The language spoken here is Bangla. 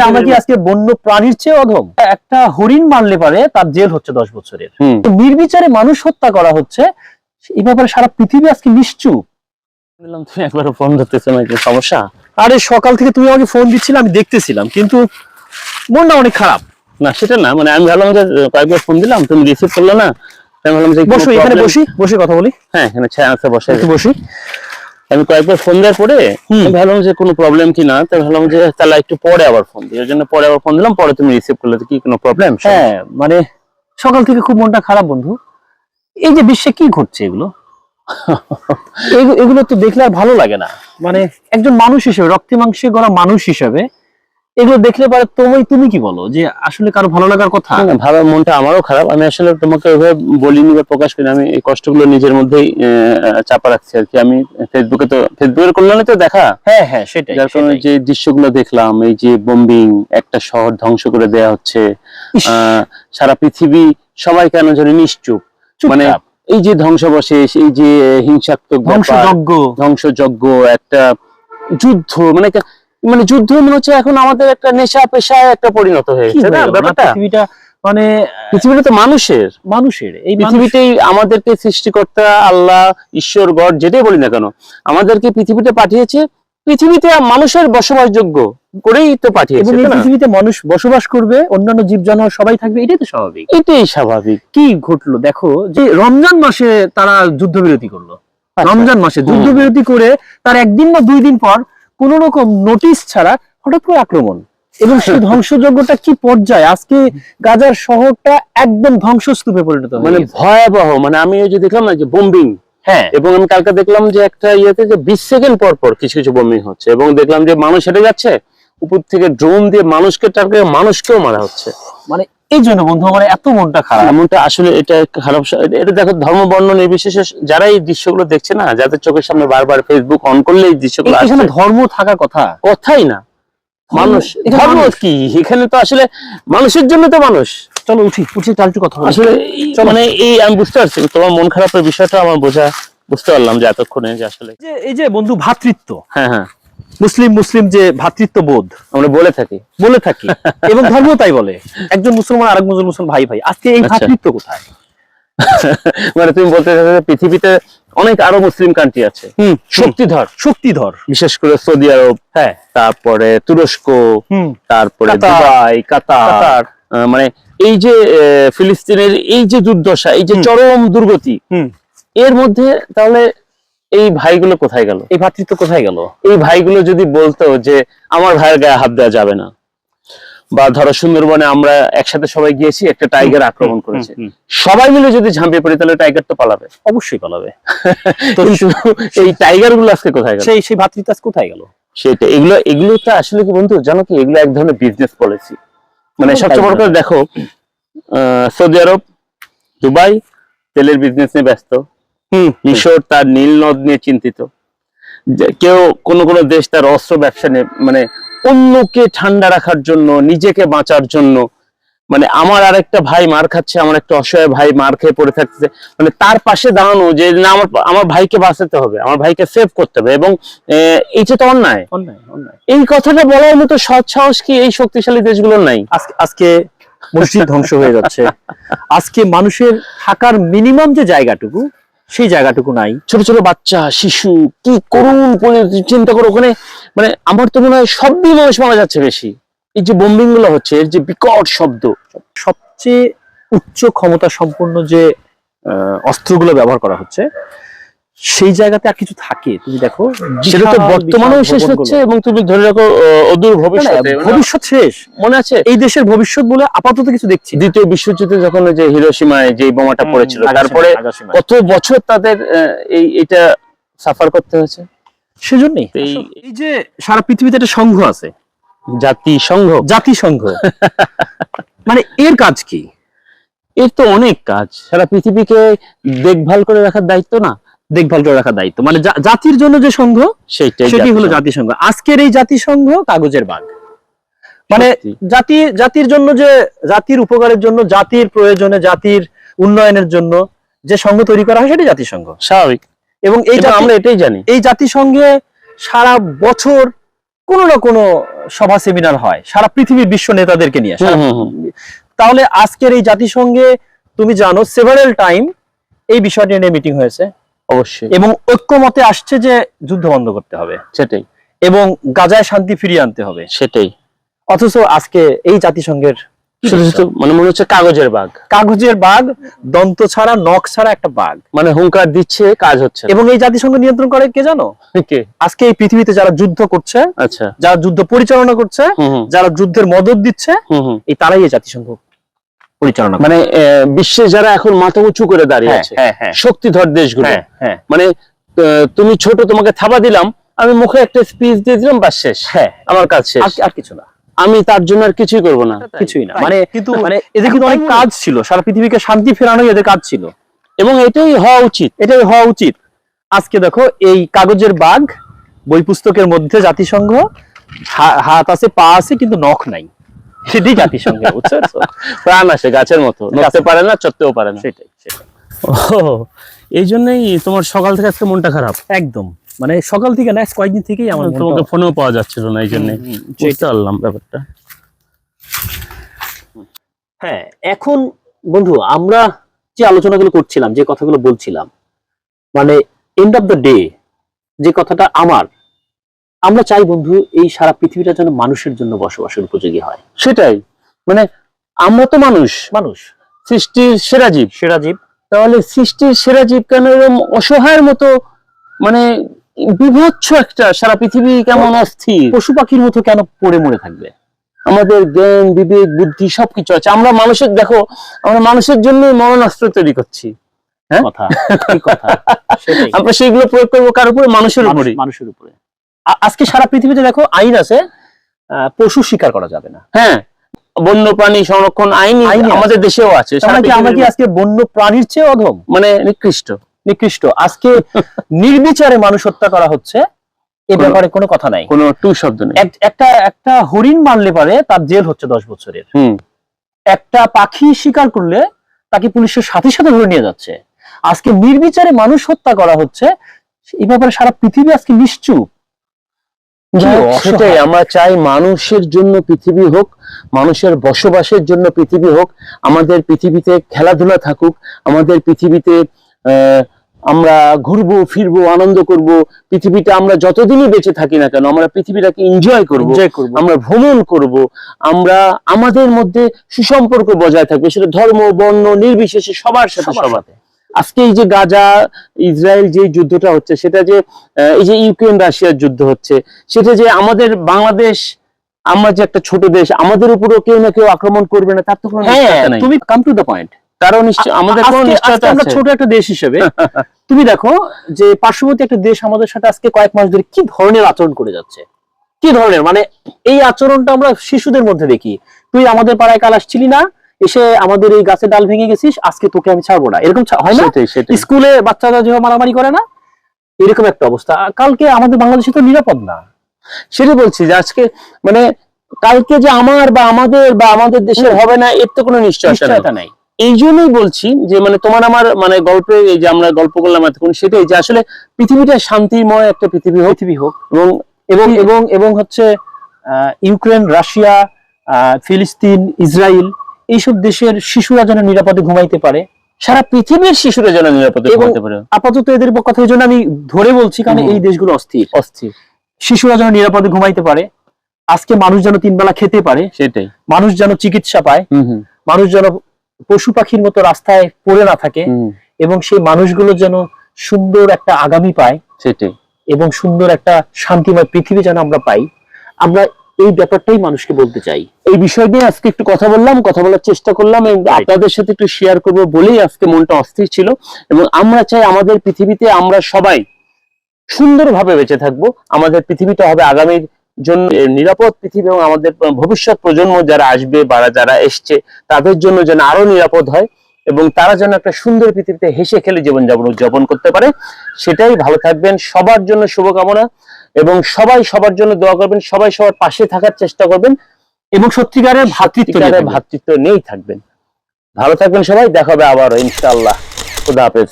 আমরা কি আজকে বন্য প্রাণীর চেয়ে অধম? একটা হরিণ মারলে পারে তার জেল হচ্ছে 10 বছরের। নির্বিচারে মানুষ হত্যা করা হচ্ছে, এই ব্যাপারে সারা পৃথিবী আজকে নিশ্চুপ। বললাম তুমি একবারও ফোন ধরতেছো না, কি সমস্যা? আরে সকাল থেকে তুমি আমাকে ফোন দিচ্ছিলে, আমি দেখতেছিলাম, কিন্তু মনটা অনেক খারাপ। না সেটা না, মানে আমি ভাবলাম যে কয়েকবার ফোন দিলাম, তুমি রিসিভ করলে না। আমি ভাবলাম যে বসো, এখানে বসে কথা বলি। হ্যাঁ, এখানে ছায়া আছে, বসি। আমি কয়েকবার ফোন দেওয়ার পরে ভাবলাম যে কোনো প্রবলেম কি না, তাই ভাবলাম যে তাহলে একটু পরে আবার ফোন দিই। ওই জন্য পরে আবার ফোন দিলাম, পরে তুমি রিসিভ করলে। কি কোনো প্রবলেম? হ্যাঁ, মানে সকাল থেকে খুব মনটা খারাপ বন্ধু। এই যে বিশ্বে কি ঘটছে এগুলো এগুলো তো দেখলে আর ভালো লাগে না। মানে একজন মানুষ হিসেবে, রক্তে মাংসে গড়া মানুষ হিসেবে এগুলো দেখলে পারে তুমি কি বলো যে আসলে কারো ভালো লাগার কথা? না, ভালো, মনটা আমারও খারাপ। আমি আসলে তোমাকে ওইভাবে বলিনি বা প্রকাশ করি। আমি এই কষ্টগুলো নিজের মধ্যেই চাপা রাখছি আর কি। আমি ফেসবুকের কল্যাণে তো দেখা। হ্যাঁ হ্যাঁ, সেটাই। যার কারণে যে দৃশ্যগুলো দেখলাম, এই যে বোম্বিং, একটা শহর ধ্বংস করে দেয়া হচ্ছে, সারা পৃথিবী সবাই কেন জানি নিশ্চুপ। মানে এই যে ধ্বংসাবশেষ, এই যে হিংসাত্মক ধ্বংসযজ্ঞ, একটা যুদ্ধ, মানে যুদ্ধ মনে হচ্ছে এখন আমাদের একটা নেশা পেশায় একটা পরিণত হয়ে গেছে না ব্যাপারটা। পৃথিবীটা মানে পৃথিবীটা তো মানুষের এই পৃথিবীতেই আমাদেরকে সৃষ্টিকর্তা আল্লাহ, ঈশ্বর, গড যেটাই বলি না কেন, আমাদেরকে পৃথিবীতে পাঠিয়েছে। পৃথিবীতে মানুষের বসবাসযোগ্য করেই তো পাঠিয়েছে। এই পৃথিবীতে মানুষ বসবাস করবে, অন্যান্য জীব জানোয়ার সবাই থাকবে, এটাই তো স্বাভাবিক। এটাই স্বাভাবিক। কি ঘটলো দেখো, যে রমজান মাসে তারা যুদ্ধবিরতি করলো। রমজান মাসে যুদ্ধবিরতি করে তার একদিন বা 2 দিন পর কোন রকম নোটিশ ছাড়া হঠাৎ করে আক্রমণ, এবং সেই ধ্বংসযজ্ঞটা কি পর্যায়ে! আজকে গাজার শহরটা একদম ধ্বংসস্তূপে পরিণত হয়েছে, মানে ভয়াবহ। মানে আমি ওই যে দেখলাম না যে বোম্বিং, হ্যাঁ, এবং আমি কালকে দেখলাম যে একটা ইয়েতে যে 20 সেকেন্ড পর পর কিছু কিছু বোম্বিং হচ্ছে, এবং দেখলাম যে মানুষ হেঁটে যাচ্ছে, উপর থেকে ড্রোন দিয়ে মানুষকেও মারা হচ্ছে। মানে এই জন্য বন্ধু আমার এত মনটা খারাপ। এমনটা আসলে এটা খারাপ। এটা দেখো, ধর্ম বর্ণ নির্বিশেষে যারা এই দৃশ্যগুলো দেখছে না, যাদের চোখের সামনে বারবার ফেসবুক অন করলে এই দৃশ্যগুলো আসছে, এখানে ধর্ম থাকার কথাই না। মানুষ, ধর্ম কি এখানে? তো আসলে মানুষের জন্য তো মানুষ। চলো উঠি একটু কথা বলি। আসলে মানে এই আমি বুঝতে পারছি তোমার মন খারাপের বিষয়টা, আমার বুঝতে পারলাম যে এতক্ষণে যে আসলে এই যে বন্ধু ভ্রাতৃত্ব, হ্যাঁ হ্যাঁ, মুসলিম যে ভ্রাতৃত্ববোধ আমরা বলে থাকি এবং ধর্ম তাই বলে, একজন মুসলমান আরেক মুসলমান ভাই। আজকে এই ভ্রাতৃত্ব কোথায়? মানে তুমি বলতে চাইছো পৃথিবীতে অনেক আরো মুসলিম কান্ট্রি আছে, শক্তিধর, বিশেষ করে সৌদি আরব, হ্যাঁ, তারপরে তুরস্ক, তারপরে দুবাই, কাতার, মানে এই যে ফিলিস্তিনের এই যে দুর্দশা, এই যে চরম দুর্গতি, এর মধ্যে তাহলে এই ভাইগুলো কোথায় গেল? এই ভ্রাতৃত্ব কোথায় গেল? এই ভাইগুলো যদি বলতো যে আমার ভাইয়ের গায়ে হাত দেওয়া যাবে না, বা ধরো সুন্দরবনে আমরা একসাথে সবাই গিয়েছি, একটা টাইগার আক্রমণ করেছে, সবাই মিলে যদি ঝাঁপিয়ে পড়ে, তাহলে টাইগার তো পালাবে, অবশ্যই পালাবে। তো এই টাইগার গুলো আজকে কোথায় গেল? সেই ভ্রাতৃত্ব কোথায় গেল? সেটা এগুলো তো আসলে কি বন্ধু জানো কি, এগুলো এক ধরনের বিজনেস পলিসি। মানে সবচেয়ে বড় করে দেখো, সৌদি আরব, দুবাই তেলের বিজনেস নিয়ে ব্যস্ত, মিশর তার নীল নদ নিয়ে চিন্তিত, কেউ কোনো দেশ তার অস্ত্র ব্যবসা নিয়ে, মানে অন্যকে ঠান্ডা রাখার জন্য, নিজেকে বাঁচার জন্য, মানে আমার আরেকটা ভাই মার খাচ্ছে, আমার একটা অসহায় ভাই মার খেয়ে পড়ে থাকতেছে, মানে তার পাশে দাঁড়ানো যে না আমার ভাইকে বাঁচাতে হবে, আমার ভাইকে সেভ করতে হবে, এবং এইটা তো অন্যায়। এই কথাটা বলার মতো সৎ সাহস কি এই শক্তিশালী দেশগুলোর নাই? আজকে মসজিদ ধ্বংস হয়ে যাচ্ছে, আজকে মানুষের থাকার মিনিমাম যে জায়গাটুকু, সেই জায়গাটুকু নাই। ছোট ছোট বাচ্চা, শিশু, কি করুন চিন্তা করো ওখানে। মানে আমার তো মনে হয় সব দিয়ে মানুষ মারা যাচ্ছে বেশি। এই যে বোম্বিং গুলো হচ্ছে, এর যে বিকট শব্দ, সবচেয়ে উচ্চ ক্ষমতা সম্পন্ন যে অস্ত্রগুলো ব্যবহার করা হচ্ছে, সেই জায়গাতে আর কিছু থাকে? তুমি দেখো, সেটা তো বর্তমানেও শেষ হচ্ছে, এবং তুমি ধরে রাখো অদূর ভবিষ্যৎ শেষ। মনে আছে এই দেশের ভবিষ্যৎ বলে আপাতত কিছু দেখছি। দ্বিতীয় বিশ্বযুদ্ধে যখন যে হিরোশিমায় যে বোমাটা পড়েছিল, তারপরে কত বছর তাদের এটা সাফার করতে হয়েছে। সেজন্যই এই যে সারা পৃথিবীতে একটা সংঘ আছে, জাতিসংঘ মানে এর কাজ কি? এর তো অনেক কাজ। সারা পৃথিবীকে দেখভাল করে রাখার দায়িত্ব না, মানে জাতির জন্য যে সংঘ, সেটি হলো জাতিসংঘ। আজকের এই জাতিসংঘ কাগজের বাঘ। মানে জাতির জন্য, যে জাতির উপকারের জন্য, জাতির প্রয়োজনে, জাতির উন্নয়নের জন্য যে সংঘ তৈরি করা হয়, সেটা জাতিসংঘ, স্বাভাবিক। এবং আমরা এটাই জানি, এই জাতিসংঘে সারা বছর কোনো না কোনো সভা সেমিনার হয় সারা পৃথিবীর বিশ্ব নেতাদেরকে নিয়ে। তাহলে আজকের এই জাতিসংঘে তুমি জানো সেভারাল টাইম এই বিষয়টি নিয়ে মিটিং হয়েছে অবশ্যই, এবং ঐক্যমতে আসছে যে যুদ্ধ বন্ধ করতে হবে, সেটাই, এবং গাজায় শান্তি ফিরিয়ে আনতে হবে। সেটাই। অথচ আজকে এই জাতিসংঘের শুধু শুধু মানে মনে হচ্ছে কাগজের বাঘ, কাগজের বাঘ, দন্ত ছাড়া নখ ছাড়া একটা বাঘ, মানে হুঙ্কার দিচ্ছে, কাজ হচ্ছে না। এবং এই জাতিসংঘ নিয়ন্ত্রণ করে কে জানো? কে? আজকে এই পৃথিবীতে যারা যুদ্ধ করছে, আচ্ছা, যারা যুদ্ধ পরিচালনা করছে, যারা যুদ্ধের মদদ দিচ্ছে, এই তারাই এই জাতিসংঘ পরিচালনা করে। মানে বিশ্বে যারা এখন মাথা উঁচু করে দাঁড়িয়ে আছে, শক্তিধর দেশগুলো, মানে তুমি ছোট, তোমাকে থাবা দিলাম, আমি মুখে একটা স্পিচ দিয়ে দিলাম, বাস শেষ, আমার কাজ শেষ, আর কিছু না, আমি তার জন্য আর কিছুই করবো না, কিছুই না। মানে কিন্তু মানে এদের কিন্তু অনেক কাজ ছিল, সারা পৃথিবীকে শান্তি ফেরানোই এদের কাজ ছিল, এবং এটাই হওয়া উচিত, এটাই হওয়া উচিত। আজকে দেখো এই কাগজের বাঘ, বই পুস্তকের মধ্যে জাতিসংঘ, হাত আছে, পা আছে, কিন্তু নখ নাই, সেটাই জাতিসংঘ, বুঝছো? প্রাণ আসে গাছের মতো, নড়তে পারে না, চড়তেও পারে না। সেটাই, সেটাই। এই জন্যই তোমার সকাল থেকে আজকে মনটা খারাপ। একদম, মানে সকাল থেকে না, কয়েকদিন থেকেই আমার তোমাকে ফোনেও পাওয়া যাচ্ছিল না, এই জন্য বুঝতে পারলাম ব্যাপারটা। হ্যাঁ, এখন বন্ধু আমরা যে আলোচনাগুলো করছিলাম, যে কথাগুলো বলছিলাম, মানে এন্ড অফ দ্য ডে যে কথাটা আমরা চাই বন্ধু, এই সারা পৃথিবীটা যেন মানুষের জন্য বসবাসের উপযোগী হয়। সেটাই, মানে আমরা তো মানুষ, সৃষ্টির সেরা জীব, তাহলে সৃষ্টির সেরা জীব কেন এরকম অসহায়ের মতো, মানে বিভৎস একটা, সারা পৃথিবী কেমন অস্থির, পশু পাখির মতো কেন পড়ে মরে থাকবে? আমাদের জ্ঞান, বিবেক, বুদ্ধি সবকিছু আছে, আমরা মানুষের, দেখো আমরা মানুষের জন্য মরণাস্ত্র তৈরি করছি, আমরা সেগুলো প্রয়োগ করবো কার উপরে? মানুষের উপরে। আজকে সারা পৃথিবীতে দেখো আইন আছে, পশু শিকার করা যাবে না। বন্যপ্রাণী সংরক্ষণ আইন আমাদের দেশেও আছে। আমরা কি আজকে বন্য প্রাণীর চেয়ে অধম? মানে নিকৃষ্ট। আজকে নির্বিচারে মানুষ হত্যা করা হচ্ছে, এ ব্যাপারে কোনো কথা নাই, কোনো টু শব্দ নেই। একটা হরিণ মারলে পারে তার জেল হচ্ছে 10 বছরের। একটা পাখি শিকার করলে তাকে পুলিশের সাথে সাথে ধরে নিয়ে যাচ্ছে। আজকে নির্বিচারে মানুষ হত্যা করা হচ্ছে, এই ব্যাপারে সারা পৃথিবী আজকে নিশ্চুপ। সেটাই আমরা চাই, মানুষের জন্য পৃথিবী হোক, মানুষের বসবাসের জন্য পৃথিবী হোক, আমাদের পৃথিবীতে খেলাধুলা থাকুক, আমাদের পৃথিবীতে আমরা ঘুরবো ফিরবো, আনন্দ করব, পৃথিবীতে আমরা যতদিনই বেঁচে থাকি না কেন আমরা পৃথিবীটাকে এনজয় করব, আমরা ভ্রমণ করব, আমরা আমাদের মধ্যে সুসম্পর্ক বজায় থাকবে, সেটা ধর্ম বর্ণ নির্বিশেষে সবার সাথে সবার। আজকে এই যে গাজা ইসরায়েল যে যুদ্ধটা হচ্ছে, সেটা যে এই যে ইউক্রেন রাশিয়ার যুদ্ধ হচ্ছে, সেটা যে আমাদের বাংলাদেশ, আমরা যে একটা ছোট দেশ, আমাদের উপরও কেউ না কেউ আক্রমণ করবে না, তার তো কোনো নিশ্চয়তা নাই। তুমি কাম টু দ্য পয়েন্ট। কারণ আমাদের কোনো নিশ্চয়তা আছে? আমরা ছোট একটা দেশ হিসেবে তুমি দেখো যে পার্শ্ববর্তী একটা দেশ আমাদের সাথে আজকে কয়েক মাস ধরে কি ধরনের আচরণ করে যাচ্ছে, কি ধরনের, মানে এই আচরণটা আমরা শিশুদের মধ্যে দেখি। তুই আমাদের পাড়ায় কাল আসছিলি না, এসে আমাদের এই গাছের ডাল ভেঙে গেছিস, আজকে তোকে আমি ছাড়বো না, এরকম হয় না? স্কুলে বাচ্চারা যেভাবে মারামারি করে না, এরকম একটা অবস্থা। কালকে আমাদের বাংলাদেশে তো নিরাপদ না, সেটা বলছি যে আজকে মানে কালকে যে আমার বা আমাদের দেশের হবে না, এর তো কোনো নিশ্চয়তা নাই। এই জন্যই বলছি যে মানে তোমার আমার মানে গল্পে, এই যে আমরা গল্প করলাম এতক্ষণ, সেটাই যে আসলে পৃথিবীটা শান্তিময় একটা পৃথিবী হোক, এবং হচ্ছে ইউক্রেন, রাশিয়া, ফিলিস্তিন, ইসরায়েল, এইসব দেশের শিশুরা যেন নিরাপদে ঘুমাইতে পারে, সারা পৃথিবীর শিশুরা যেন নিরাপদে ঘুমাইতে পারে। আপাতত এদের কথা এই জন্য আমি ধরে বলছি, কারণ এই দেশগুলো অস্থির, শিশুরা যেন নিরাপদে ঘুমাইতে পারে, আজকে মানুষ যেন 3 বেলা খেতে পারে, সেটাই, মানুষ যেন চিকিৎসা পায়, মানুষ যেন পশু পাখির মতো রাস্তায় পড়ে না থাকে, এবং সেই মানুষগুলো যেন সুন্দর একটা আগামী পায়, সেটাই, এবং সুন্দর একটা শান্তিময় পৃথিবী যেন আমরা পাই। আমরা এই ব্যাপারটাই মানুষকে বলতে চাই। এই বিষয় নিয়ে আজকে একটু কথা বলার চেষ্টা করলাম, আপনাদের সাথে একটু শেয়ার করবো বলেই আজকে মনটা অস্থির ছিল। এবং আমরা চাই আমাদের পৃথিবীতে আমরা সবাই সুন্দরভাবে বেঁচে থাকবো, আমাদের পৃথিবীটা হবে আগামীর জন্য নিরাপদ পৃথিবী, এবং আমাদের ভবিষ্যৎ প্রজন্ম যারা আসবে বা যারা এসছে তাদের জন্য যেন আরো নিরাপদ হয়, এবং তারা যেন একটা সুন্দর পৃথিবীতে হেসে খেলে জীবনযাপন উদযাপন করতে পারে। সেটাই, ভালো থাকবেন, সবার জন্য শুভকামনা, এবং সবাই সবার জন্য দোয়া করবেন, সবাই সবার পাশে থাকার চেষ্টা করবেন, এবং সত্যিকারের ভাতৃত্ব নিয়েই থাকবেন। ভালো থাকবেন সবাই, দেখা হবে আবার ইনশাআল্লাহ। খুদা হাফেজ।